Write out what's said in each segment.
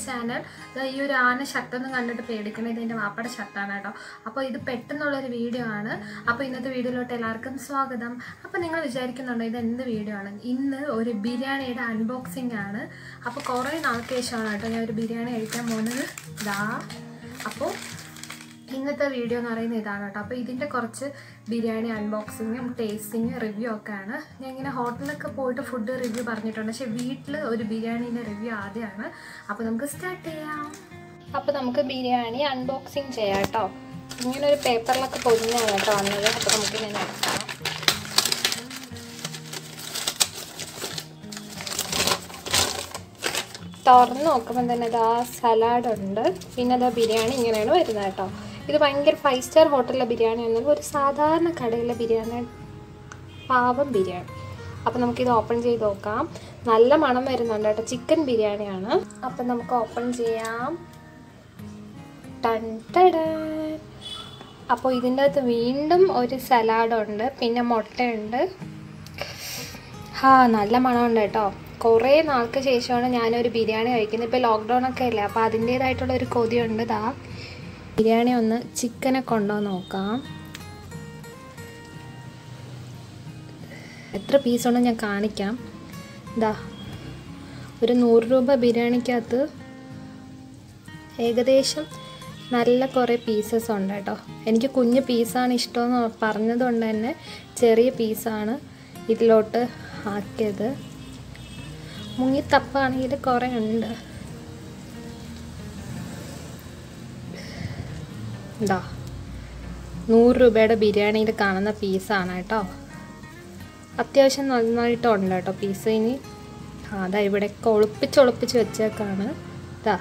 channel. This is a shirt and a shirt. So, this is a video. So, in this video, I will show you this video. This is a biryani unboxing. So, I will a biryani. So, this video is a biryani unboxing, tasting, review. I will hotel food review. I will biryani review. So, we will start. So, we will biryani unboxing. We will use a paper. Salad and biryani. This is a 5-star hotel biryani and a sadhana kadayila biryani. Pavam biryani. Now we open it. Nalla manam varunundu chicken biryani aanu. Appo namukku open cheyyam. Tan tada. Appo idinte veendum oru salad undu pinne motta undu. Ha nalla manam undu ട്ടോ. Kore naalkku sheshana njan oru biryani കഴിക്കുന്നു. Ipo lockdown okke alle appo adindedaayittulla oru kodi undu da. Biryani ഒന്ന് ചിക്കനെ കൊണ്ടോ നോക്കാം. എത്ര piece ഉണ്ടെന്ന് ഞാൻ കാണിക്കാം. ദാ ഒരു 100 രൂപ ബിരിയാണിക്കകത്ത് ഏകദേശം നല്ല കുറേ പീസസ് ഉണ്ട് ട്ടോ. എനിക്ക് കുഞ്ഞു പീസാണ് ഇഷ്ടമെന്ന് പറഞ്ഞതുകൊണ്ട് തന്നെ ചെറിയ പീസാണ് ഇതിലോട്ട് ആക്കിയത്. മുങ്ങിത്തപ്പാണെങ്കിൽ കുറേ ഉണ്ട്. Da 100 രൂപയുടെ ബിരിയാണിയിൽ കാണുന്ന പീസാണ് ട്ടോ. അത്യാവശ്യം നന്നായിട്ടുണ്ട് ട്ടോ പീസ്. ഇനി അതാ ഇവിടെ ഒളിപ്പിച്ച് വെച്ചേക്കാണ്. ദാ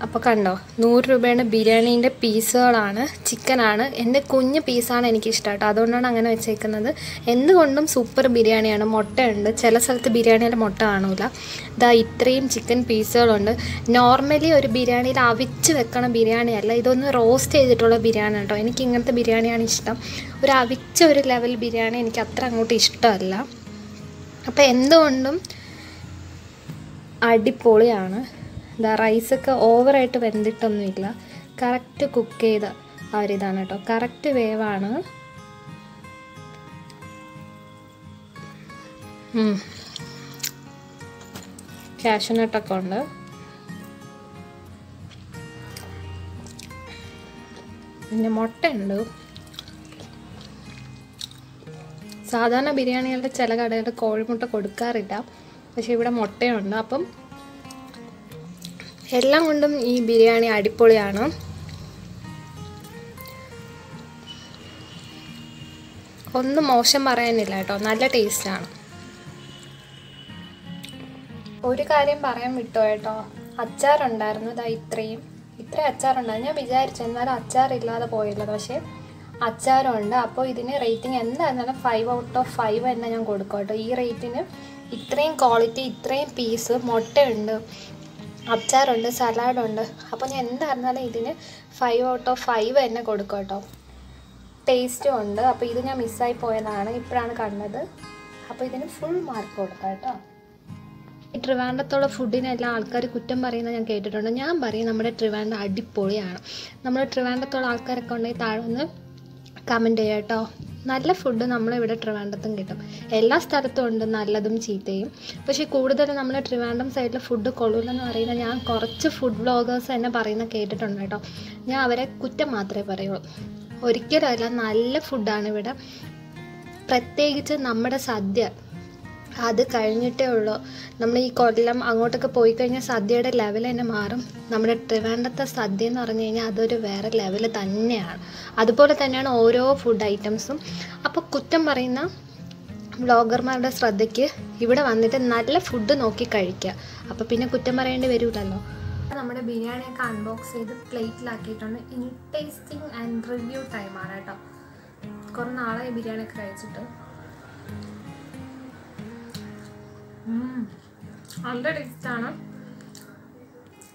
അപ്പോൾ കണ്ടോ 100 രൂപയുടെ ബിരിയാണിയുടെ പീസുകളാണ്. ചിക്കനാണ്. എൻ്റെ കുഞ്ഞു പീസാണ് എനിക്ക് ഇഷ്ടം ട്ടോ. അതുകൊണ്ടാണ് അങ്ങനെ വെച്ചേക്കുന്നത്. എന്തുകൊണ്ടും സൂപ്പർ ബിരിയാണിയാണ്. മുട്ടയുണ്ട്. ചില സ്ഥലത്ത് ബിരിയാണിയിൽ മുട്ട കാണൂല. ദാ ഇത്രയും ചിക്കൻ പീസുകളുണ്ട്. നോർമലി ഒരു ബിരിയാണിയിൽ അവിച്ച് വെക്കണ ബിരിയാണിയല്ല. ഇതൊന്ന് റോസ്റ്റ് ചെയ്തിട്ടുള്ള ബിരിയാണി കേട്ടോ. എനിക്ക് ഇങ്ങനത്തെ ബിരിയാണിയാണ് ഇഷ്ടം. ഒരു അവിച്ച ഒരു ലെവൽ ബിരിയാണി എനിക്ക് അത്ര അങ്ങോട്ട് ഇഷ്ടമല്ല. അപ്പോൾ എന്തുകൊണ്ടും അടിപൊളിയാണ്. ദാ റൈസൊക്കെ ഓവറായിട്ട് വെന്തിട്ടൊന്നുമില്ല. കറക്റ്റ് കുക്ക് ചെയ്ത ആ ഒരു ഇതാണ് കേട്ടോ. കറക്റ്റ് വേവാണ്. കാഷ്യൂനട്ടൊക്കെ ഉണ്ട്. പിന്നെ മുട്ടയുണ്ട്. സാധാരണ ബിരിയാണികളുടെ ചില കടകളിൽ കോഴിമുട്ട കൊടുക്കാറില്ല. പക്ഷെ ഇവിടെ മുട്ടയുണ്ട്. അപ്പം എല്ലാം കൊണ്ടും ഈ ബിരിയാണി അടിപൊളിയാണ്. ഒന്നും മോശം പറയാനില്ല കേട്ടോ. നല്ല ടേസ്റ്റാണ്. ഒരു കാര്യം പറയാൻ വിട്ടോ കേട്ടോ. അച്ചാറുണ്ടായിരുന്നു. ഇതാ ഇത്രയും അച്ചാറുണ്ടായിരുന്നു. ഞാൻ വിചാരിച്ചു എന്നാലും അച്ചാറില്ലാതെ പോയില്ല. പക്ഷേ അച്ചാറുണ്ട്. അപ്പോൾ ഇതിന് റേറ്റിംഗ് എന്തായിരുന്നാലും 5 out of 5 തന്നെ ഞാൻ കൊടുക്കും കേട്ടോ. ഈ റേറ്റിന് ഇത്രയും ക്വാളിറ്റി, ഇത്രയും പീസ്, മുട്ടയുണ്ട്, അച്ചാറുണ്ട്, സലാഡുണ്ട്. അപ്പോൾ ഞാൻ എന്തായിരുന്നാലും ഇതിന് 5 out of 5 തന്നെ കൊടുക്കും കേട്ടോ. ടേസ്റ്റും ഉണ്ട്. അപ്പോൾ ഇത് ഞാൻ മിസ്സായി പോയതാണ്. ഇപ്പോഴാണ് കണ്ടത്. അപ്പോൾ ഇതിന് ഫുൾ മാർക്ക് കൊടുക്കാം കേട്ടോ. ഈ ട്രിവാൻഡ്രത്തുള്ള ഫുഡിനെല്ലാം ആൾക്കാർ കുറ്റം പറയുന്നത് ഞാൻ കേട്ടിട്ടുണ്ട്. ഞാൻ പറയും നമ്മുടെ ട്രിവാൻഡ്രം അടിപൊളിയാണ്. നമ്മുടെ ട്രിവാൻഡ്രത്തുള്ള ആൾക്കാരൊക്കെ ഉണ്ടെങ്കിൽ താഴെ ഒന്ന് കമൻറ്റ് ചെയ്യാം കേട്ടോ. നല്ല ഫുഡ് നമ്മളിവിടെ ട്രിവാൻഡ്രത്തും കിട്ടും. എല്ലാ സ്ഥലത്തും ഉണ്ട് നല്ലതും ചീത്തയും. പക്ഷേ കൂടുതലും നമ്മൾ ട്രിവാൻഡ്രം സൈഡിൽ ഫുഡ് കൊള്ളൂലെന്ന് പറയുന്നത് ഞാൻ കുറച്ച് ഫുഡ് വ്ളോഗേഴ്സ് തന്നെ പറയുന്നത് കേട്ടിട്ടുണ്ട് കേട്ടോ. ഞാൻ അവരെ കുറ്റം മാത്രമേ പറയുള്ളൂ. ഒരിക്കലുമല്ല, നല്ല ഫുഡാണ് ഇവിടെ. പ്രത്യേകിച്ച് നമ്മുടെ സദ്യ. അത് കഴിഞ്ഞിട്ടേ ഉള്ളൂ. നമ്മൾ ഈ കൊല്ലം അങ്ങോട്ടൊക്കെ പോയി കഴിഞ്ഞാൽ സദ്യയുടെ ലെവൽ തന്നെ മാറും. നമ്മുടെ ട്രിവാൻഡ്രത്തെ സദ്യ എന്ന് പറഞ്ഞു കഴിഞ്ഞാൽ അതൊരു വേറെ ലെവൽ തന്നെയാണ്. അതുപോലെ തന്നെയാണ് ഓരോ ഫുഡ് ഐറ്റംസും. അപ്പോൾ കുറ്റം പറയുന്ന വ്ളോഗർമാരുടെ ശ്രദ്ധയ്ക്ക് ഇവിടെ വന്നിട്ട് നല്ല ഫുഡ് നോക്കി കഴിക്കുക. അപ്പോൾ പിന്നെ കുറ്റം പറയേണ്ടി വരില്ലല്ലോ. നമ്മുടെ ബിരിയാണിയൊക്കെ അൺബോക്സ് ചെയ്ത് പ്ലേറ്റിലാക്കിയിട്ടുണ്ട്. ഇനി ടേസ്റ്റിംഗ് ആൻഡ് റിവ്യൂ ടൈമാണ് കേട്ടോ. കുറേ നാളായി ബിരിയാണിയൊക്കെ കഴിച്ചിട്ട്. നല്ല ടേസ്റ്റാണ്.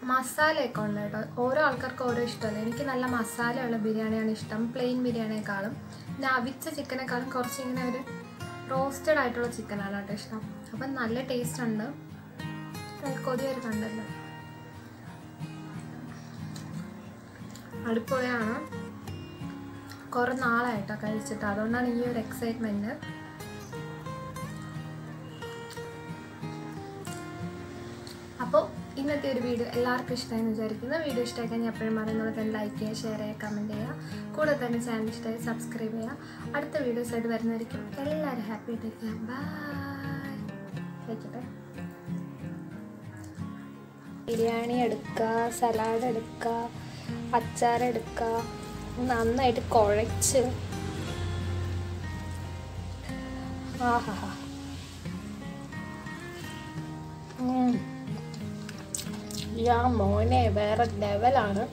മസാലയൊക്കെ ഉണ്ട് കേട്ടോ. ഓരോ ആൾക്കാർക്ക് ഓരോ ഇഷ്ടമല്ല. എനിക്ക് നല്ല മസാലയുള്ള ബിരിയാണിയാണ് ഇഷ്ടം, പ്ലെയിൻ ബിരിയാണിയേക്കാളും. പിന്നെ അവിച്ച ചിക്കനേക്കാളും കുറച്ചിങ്ങനെ ഒരു റോസ്റ്റഡ് ആയിട്ടുള്ള ചിക്കനാണ് കേട്ടോ ഇഷ്ടം. അപ്പം നല്ല ടേസ്റ്റ് ഉണ്ട്. കൊതി വരുന്നുണ്ടല്ലോ. അടിപൊളിയാണ്. കുറേ നാളായിട്ടാണ് കഴിച്ചിട്ട്, അതുകൊണ്ടാണ് ഈ ഒരു എക്സൈറ്റ്മെൻറ്റ്. അപ്പോൾ ഇന്നത്തെ ഒരു വീഡിയോ എല്ലാവർക്കും ഇഷ്ടമായെന്ന് വിചാരിക്കുന്നു. വീഡിയോ ഇഷ്ടമാക്കാൻ ഞാൻ എപ്പോഴും പറയുന്നത് തന്നെ ലൈക്ക് ചെയ്യുക, ഷെയർ ചെയ്യുക, കമൻറ്റ് ചെയ്യുക. കൂടെ തന്നെ ചാനൽ ഇഷ്ടമായി സബ്സ്ക്രൈബ് ചെയ്യുക. അടുത്ത വീഡിയോസായിട്ട് വരുന്നതായിരിക്കും. എല്ലാവരും ഹാപ്പി ആയിട്ടിരിക്കുക. ബൈ. വയ്ക്കട്ടെ. ബിരിയാണി എടുക്കുക, സലാഡ് എടുക്കുക, അച്ചാറെടുക്കുക, നന്നായിട്ട് കുഴച്ച് ആഹാ മോനെ വേറെ ലെവലാണ്.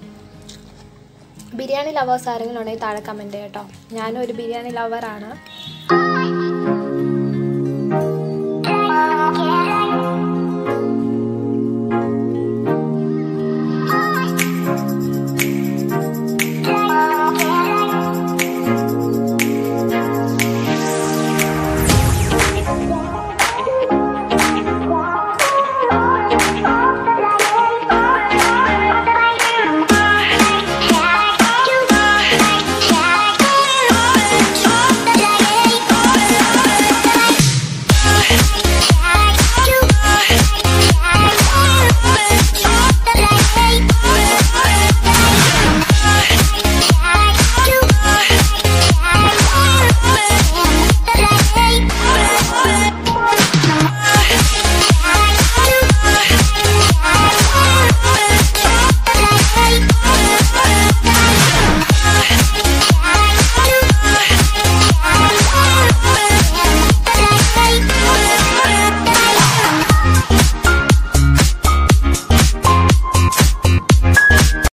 ബിരിയാണി ലവേഴ്സ് ആരെങ്കിലും ഉണ്ടെങ്കിൽ താഴെ കമൻറ്റ് ചെയ്യാം കേട്ടോ. ഞാനും ഒരു ബിരിയാണി ലവറാണ്.